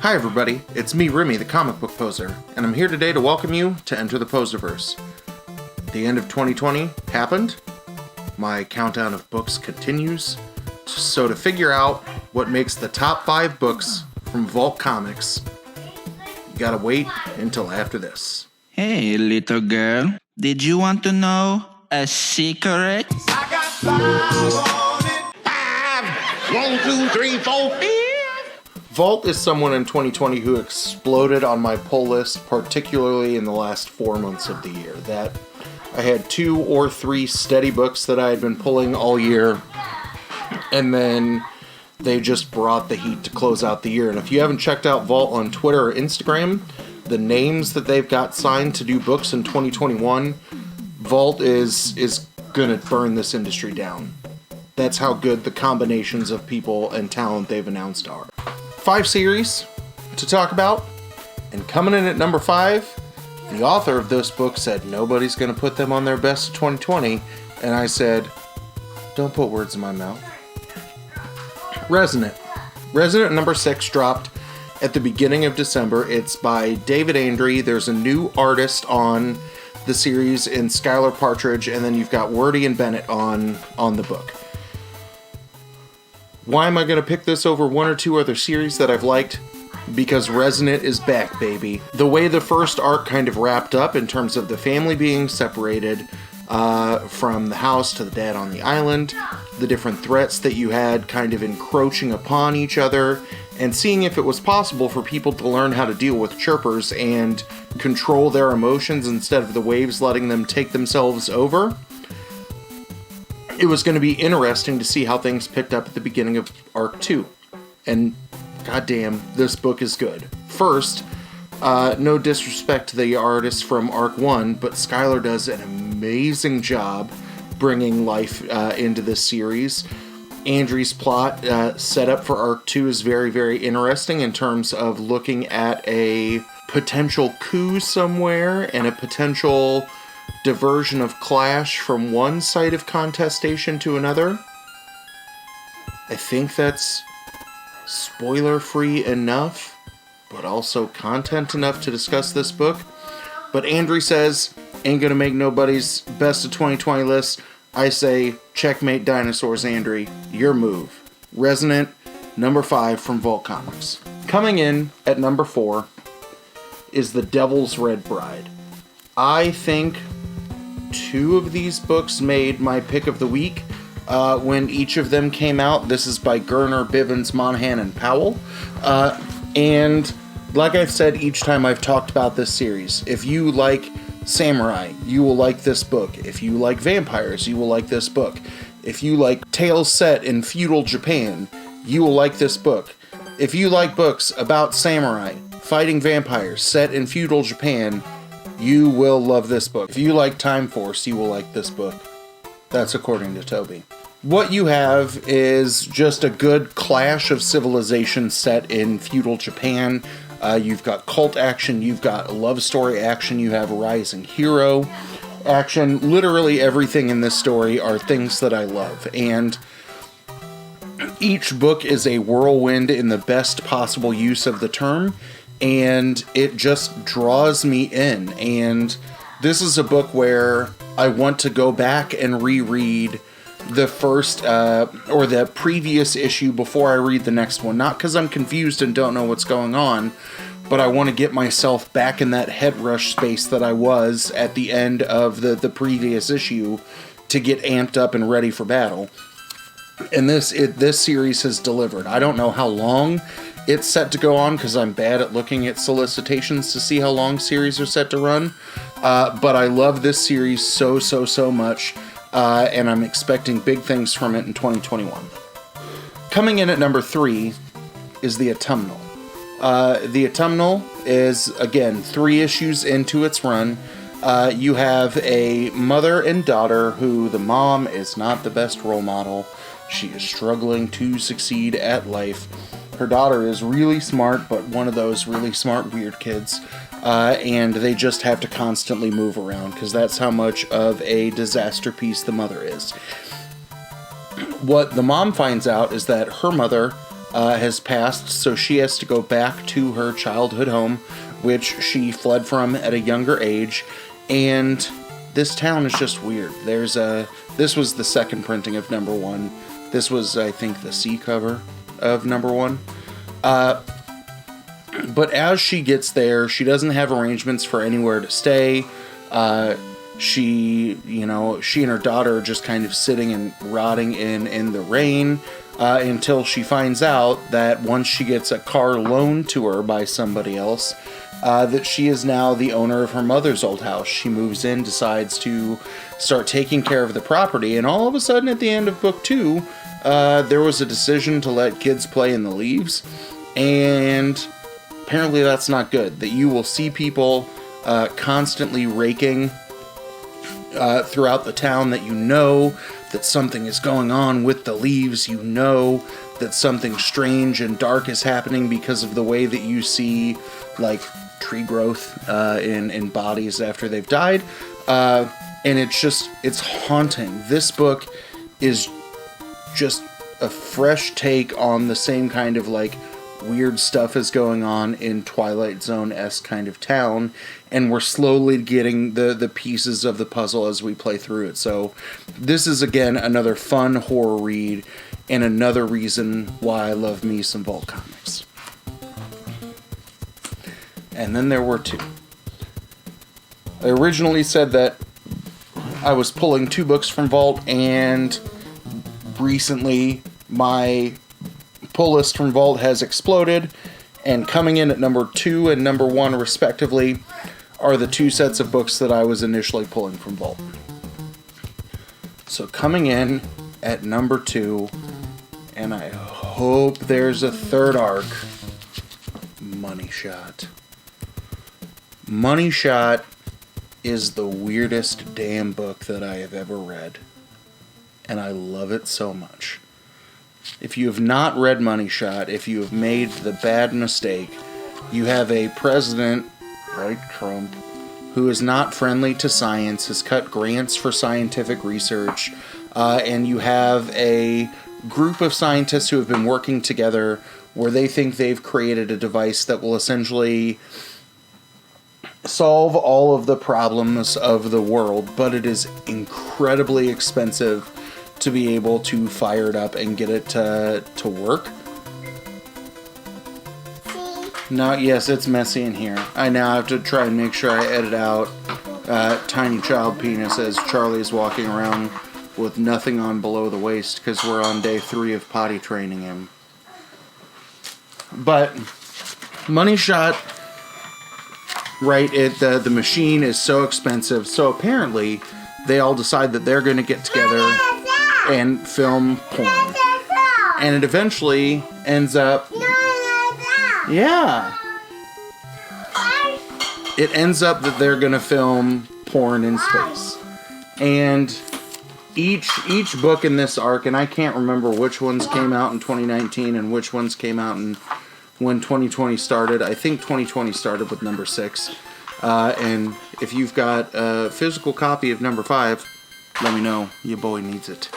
Hi everybody, it's me, Remy, the comic book poser, and I'm here today to welcome you to Enter the Poserverse. The end of 2020 happened, my countdown of books continues, so to figure out what makes the top 5 books from Vault Comics, you gotta wait until after this. Hey, little girl, did you want to know a secret? I got 5 on it. 5, 1, 2, 3, 4, 5. Vault is someone in 2020 who exploded on my pull list, particularly in the last 4 months of the year. That I had 2 or 3 steady books that I had been pulling all year, and then they just brought the heat to close out the year. And if you haven't checked out Vault on Twitter or Instagram, the names that they've got signed to do books in 2021, Vault is gonna burn this industry down. That's how good the combinations of people and talent they've announced are. 5 series to talk about, and coming in at number 5, the author of this book said nobody's going to put them on their best of 2020, and I said, don't put words in my mouth. Resonant number 6 dropped at the beginning of December. It's by David Andry. There's a new artist on the series in Skylar Partridge, and then you've got Wordy and Bennett on the book. Why am I going to pick this over 1 or 2 other series that I've liked? Because Resonant is back, baby. The way the first arc kind of wrapped up in terms of the family being separated from the house to the dad on the island, the different threats that you had kind of encroaching upon each other, and seeing if it was possible for people to learn how to deal with chirpers and control their emotions instead of the waves letting them take themselves over. It was going to be interesting to see how things picked up at the beginning of Arc 2. And goddamn, this book is good. First, no disrespect to the artist from Arc 1, but Skylar does an amazing job bringing life into this series. Andry's plot set up for Arc 2 is very, very interesting in terms of looking at a potential coup somewhere and a potential diversion of clash from one site of contestation to another. I think that's spoiler-free enough, but also content enough to discuss this book. But Andry says, ain't gonna make nobody's best of 2020 list. I say, checkmate dinosaurs, Andry. Your move. Resonant, number 5 from Vault Comics. Coming in at number 4 is The Devil's Red Bride. I think 2 of these books made my pick of the week when each of them came out. This is by Gerner, Bivens, Monahan, and Powell. And like I've said each time I've talked about this series, if you like samurai, you will like this book. If you like vampires, you will like this book. If you like tales set in feudal Japan, you will like this book. If you like books about samurai fighting vampires set in feudal Japan, you will love this book. If you like Time Force, you will like this book. That's according to Toby. What you have is just a good clash of civilizations set in feudal Japan. You've got cult action, you've got love story action, you have rising hero action. Literally everything in this story are things that I love. And each book is a whirlwind in the best possible use of the term. And it just draws me in. And this is a book where I want to go back and reread the first or the previous issue before I read the next one. Not because I'm confused and don't know what's going on, but I want to get myself back in that head rush space that I was at the end of the previous issue to get amped up and ready for battle. And this series has delivered. I don't know how long it's set to go on because I'm bad at looking at solicitations to see how long series are set to run. But I love this series so much, and I'm expecting big things from it in 2021. Coming in at number 3 is The Autumnal. The Autumnal is, again, 3 issues into its run. You have a mother and daughter who the mom is not the best role model. She is struggling to succeed at life. Her daughter is really smart, but one of those really smart weird kids. And they just have to constantly move around because that's how much of a disaster piece the mother is. What the mom finds out is that her mother has passed, so she has to go back to her childhood home, which she fled from at a younger age, and this town is just weird. This was the second printing of number 1. This was, I think, the C cover of number 1. But as she gets there, she doesn't have arrangements for anywhere to stay. She and her daughter are just kind of sitting and rotting in the rain until she finds out that once she gets a car loaned to her by somebody else, that she is now the owner of her mother's old house. She moves in, decides to start taking care of the property, and all of a sudden at the end of book 2, there was a decision to let kids play in the leaves, and apparently that's not good. That you will see people constantly raking throughout the town, that you know that something is going on with the leaves. You know that something strange and dark is happening because of the way that you see, like, tree growth in bodies after they've died. And it's haunting. This book is just a fresh take on the same kind of, like, weird stuff is going on in Twilight Zone-esque kind of town, and we're slowly getting the pieces of the puzzle as we play through it. So this is, again, another fun horror read, and another reason why I love me some Vault comics. And then there were 2. I originally said that I was pulling 2 books from Vault, and recently my pull list from Vault has exploded, and coming in at number 2 and number 1 respectively are the 2 sets of books that I was initially pulling from Vault. So coming in at number 2, and I hope there's a third arc, Money Shot. Money Shot is the weirdest damn book that I have ever read, and I love it so much. If you have not read Money Shot, if you have made the bad mistake, you have a president, like Trump, who is not friendly to science, has cut grants for scientific research, and you have a group of scientists who have been working together where they think they've created a device that will essentially solve all of the problems of the world, but it is incredibly expensive to be able to fire it up and get it to work. Now, yes, it's messy in here. I now have to try and make sure I edit out tiny child penis as Charlie's walking around with nothing on below the waist because we're on day 3 of potty training him. But Money Shot, right, the machine is so expensive, so apparently they all decide that they're going to get together and film porn. And it eventually ends up... Yeah. It ends up that they're going to film porn in space. And each book in this arc, and I can't remember which ones came out in 2019 and which ones came out when 2020 started. I think 2020 started with number 6. And if you've got a physical copy of number 5, let me know. Your boy needs it.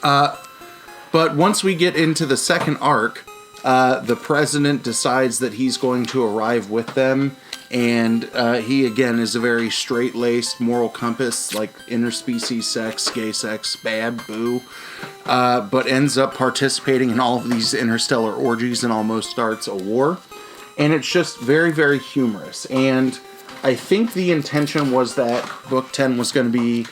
But once we get into the second arc, the president decides that he's going to arrive with them, and he, again, is a very straight-laced moral compass, like interspecies sex, gay sex, bad, boo, but ends up participating in all of these interstellar orgies and almost starts a war. And it's just very, very humorous. And I think the intention was that book 10 was going to be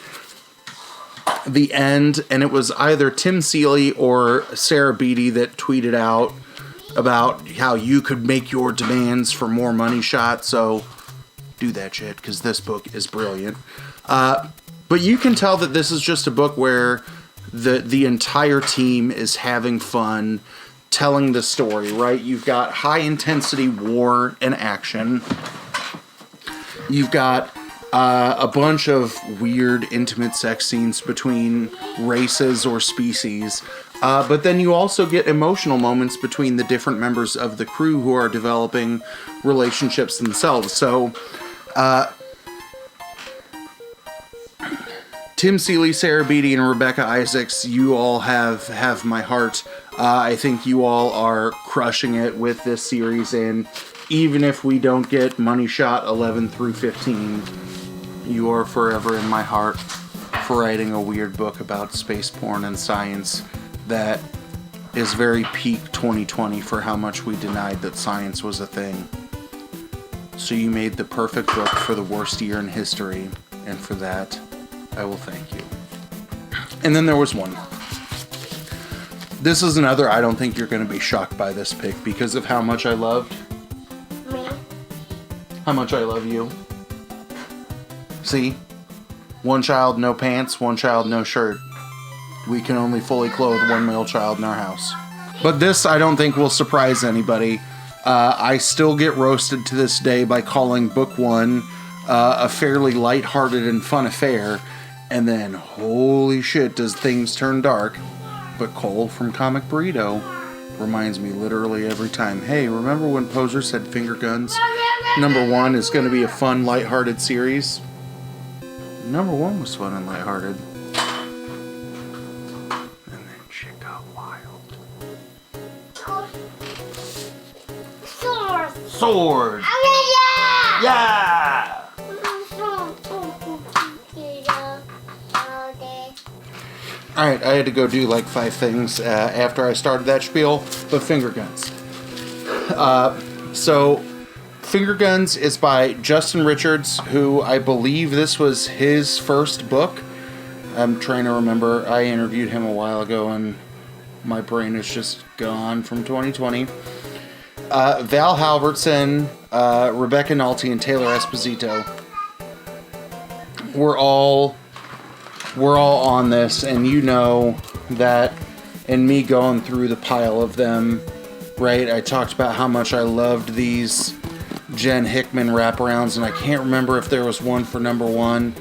the end, and it was either Tim Seeley or Sarah Beatty that tweeted out about how you could make your demands for more Money Shot, so do that shit, because this book is brilliant. But you can tell that this is just a book where the entire team is having fun telling the story, right? You've got high-intensity war and action. You've got a bunch of weird, intimate sex scenes between races or species. But then you also get emotional moments between the different members of the crew who are developing relationships themselves. So, Tim Seeley, Sarah Beatty, and Rebecca Isaacs, you all have my heart. I think you all are crushing it with this series, and even if we don't get Money Shot 11 through 15, you are forever in my heart for writing a weird book about space porn and science that is very peak 2020 for how much we denied that science was a thing. So you made the perfect book for the worst year in history, and for that, I will thank you. And then there was one. This is another, I don't think you're going to be shocked by this pick because of how much I loved. Me? How much I love you. See? One child, no pants. One child, no shirt. We can only fully clothe one male child in our house. But this, I don't think, will surprise anybody. I still get roasted to this day by calling book one a fairly lighthearted and fun affair. And then, holy shit, does things turn dark. But Cole from Comic Burrito reminds me literally every time, hey, remember when Poser said Finger Guns? Number one is going to be a fun, lighthearted series. Number one was fun and lighthearted. And then shit got wild. Sword. Sword! Yeah! Yeah! Alright, I had to go do like 5 things after I started that spiel, but Finger Guns. So, Finger Guns is by Justin Richards, who I believe this was his first book. I'm trying to remember. I interviewed him a while ago and my brain is just gone from 2020. Val Halverson, Rebecca Nolte, and Taylor Esposito. We're all on this, and you know that, and me going through the pile of them, right? I talked about how much I loved these Jen Hickman wraparounds, and I can't remember if there was one for number one,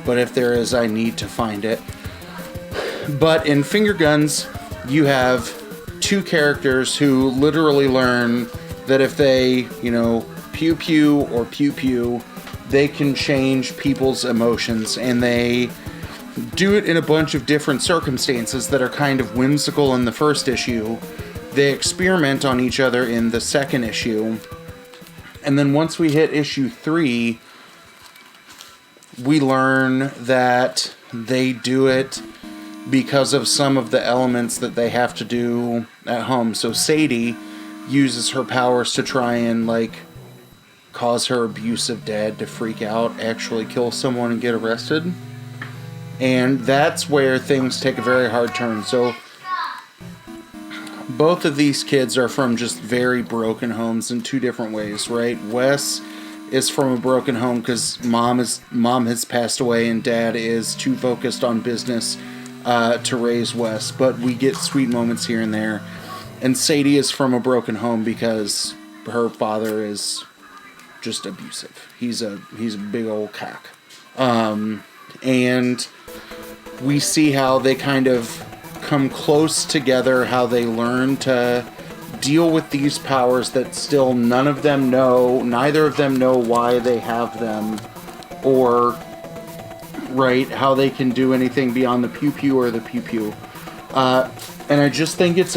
but if there is, I need to find it. But in Finger Guns, you have 2 characters who literally learn that if they, pew pew or pew pew, they can change people's emotions, and they do it in a bunch of different circumstances that are kind of whimsical in the first issue. They experiment on each other in the second issue. And then once we hit issue 3, we learn that they do it because of some of the elements that they have to do at home. So Sadie uses her powers to try and, cause her abusive dad to freak out, actually kill someone and get arrested. And that's where things take a very hard turn. So both of these kids are from just very broken homes in 2 different ways, right? Wes is from a broken home because mom has passed away and dad is too focused on business to raise Wes. But we get sweet moments here and there. And Sadie is from a broken home because her father is just abusive. He's a big old cock. And we see how they kind of come close together, how they learn to deal with these powers that still neither of them know why they have them, or, right, how they can do anything beyond the pew-pew or the pew-pew. And I just think it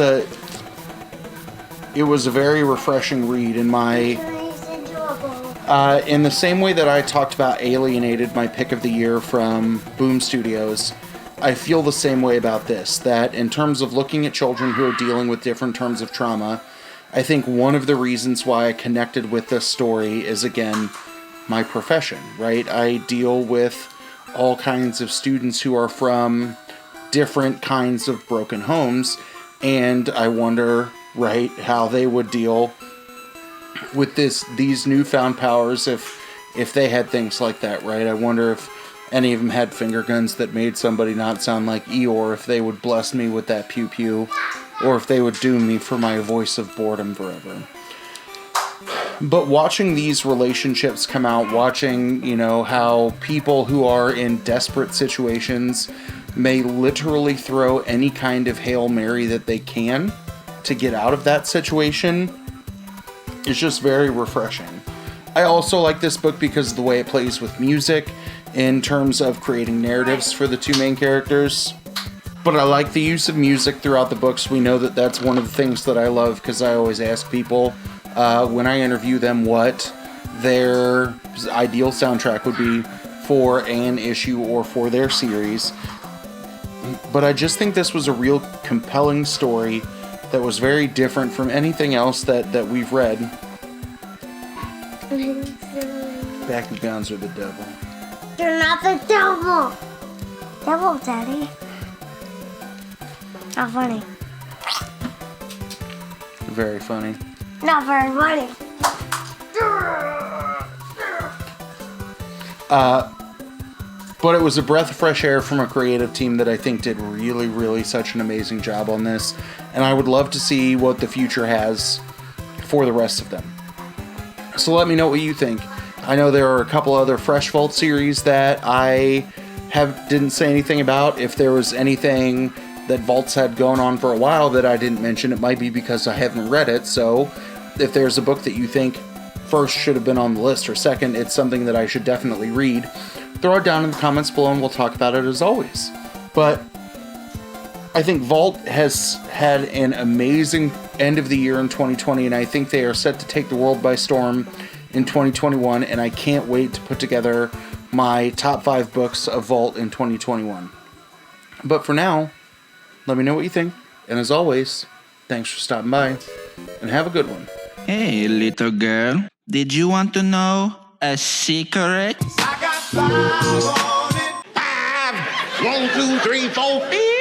was a very refreshing read in the same way that I talked about Alienated, my pick of the year from Boom Studios. I feel the same way about this, that in terms of looking at children who are dealing with different terms of trauma, I think one of the reasons why I connected with this story is, again, my profession, right? I deal with all kinds of students who are from different kinds of broken homes, and I wonder, right, how they would deal with these newfound powers if they had things like that, right? I wonder if any of them had finger guns that made somebody not sound like Eeyore, if they would bless me with that pew-pew, or if they would doom me for my voice of boredom forever. But watching these relationships come out, watching, how people who are in desperate situations may literally throw any kind of Hail Mary that they can to get out of that situation, is just very refreshing. I also like this book because of the way it plays with music in terms of creating narratives for the 2 main characters. But I like the use of music throughout the books. We know that that's one of the things that I love, because I always ask people when I interview them what their ideal soundtrack would be for an issue or for their series. But I just think this was a real compelling story that was very different from anything else that we've read. Backy guns are the devil. You're not the devil. Devil, Daddy. Not funny. Very funny. Not very funny. But it was a breath of fresh air from a creative team that I think did really, really such an amazing job on this. And I would love to see what the future has for the rest of them. So let me know what you think. I know there are a couple other Fresh Vault series that I didn't say anything about. If there was anything that Vaults had going on for a while that I didn't mention, it might be because I haven't read it. So if there's a book that you think first should have been on the list, or second, it's something that I should definitely read, throw it down in the comments below and we'll talk about it as always. But I think Vault has had an amazing end of the year in 2020, and I think they are set to take the world by storm in 2021, and I can't wait to put together my top 5 books of Vault in 2021. But for now, let me know what you think, and as always, thanks for stopping by, and have a good one. Hey, little girl, did you want to know a secret? I got 5 on it. 5, 1, 2, 3, 4, 5.